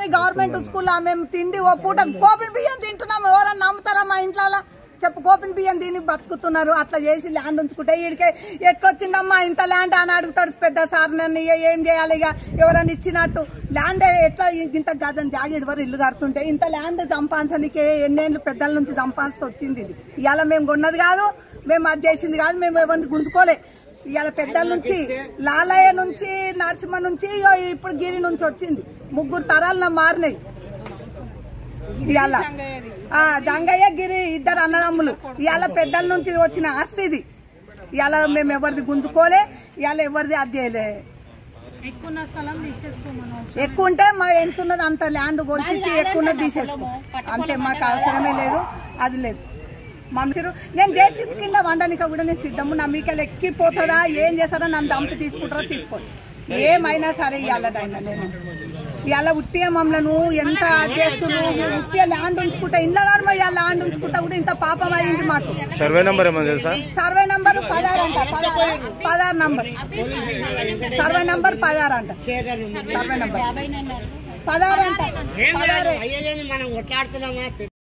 చదువుకొని గవర్నమెంట్ స్కూల్లో మేము తిండి ఓ పూట కోపిన్ బియ్యం తింటున్నాం. ఎవరన్నా నమ్ముతారా మా ఇంట్లో? చెప్పు, కోపిన్ బియ్యం దీన్ని బతుకుతున్నారు. అట్లా చేసి ల్యాండ్ ఉంచుకుంటే వీడికి ఎట్లొచ్చిందమ్మా ఇంత ల్యాండ్ అని అడుగుతాడు పెద్ద సార్. నన్ను ఏం చేయాలి? ఇక ఎవరన్నా ఇచ్చినట్టు ల్యాండ్ ఎట్లా ఇంత గజం జాగేడు వరకు ఇల్లు కడుతుంటే ఇంత ల్యాండ్ సంపాదించడానికి ఎన్నేళ్ళు పెద్దల నుంచి సంపాదిస్తూ వచ్చింది. ఇది ఇవాళ మేము కొన్నది కాదు, మేము అది చేసింది కాదు, మేము ఎవరిని గుంజుకోలే. ఇవాళ పెద్దల నుంచి లాలయ్య నుంచి నరసింహ నుంచి ఇప్పుడు గిరి నుంచి వచ్చింది. 3 తరాలు మారినాయి. ఇవాళ జంగయ్య గిరి 2 అన్నదమ్ములు. ఇవాళ పెద్దల నుంచి వచ్చిన ఆస్తి ఇది. ఇవాళ మేము ఎవరిది గుంజుకోలే, ఇవాళ ఎవరిది అది చేయలే. ఎక్కువ ఉంటే మా ఎంత ఉన్నది అంత ల్యాండ్ కొలిచి ఎక్కువ ఉన్నది తీసేసుకో అంతే. మాకు అవసరమే లేదు, అది లేదు. మనుషులు నేను జేసీబీ కింద వండనిక కూడా నేను సిద్ధము. నా మీకెళ్ళి ఎక్కిపోతుందా ఏం చేస్తారో నన్ను దంపి తీసుకుంటారో తీసుకోండి, ఏమైనా సరే. ఇవాళ నేను ఇవాళ ఉట్టిగా మమ్మల్ని ఎంత చేస్తున్నావు? ఉట్టిగా ల్యాండ్ ఉంచుకుంటా ఇంట్లో కానీ ఇవాళ ల్యాండ్ ఉంచుకుంటా కూడా ఇంత పాపం అయింది మాకు. సర్వే నంబర్ ఏమో తెలుసా? సర్వే నంబర్ 16 అంట. 16 నంబర్. సర్వే నంబర్ 16 అంట. సర్వే నంబర్ 16 అంట. 16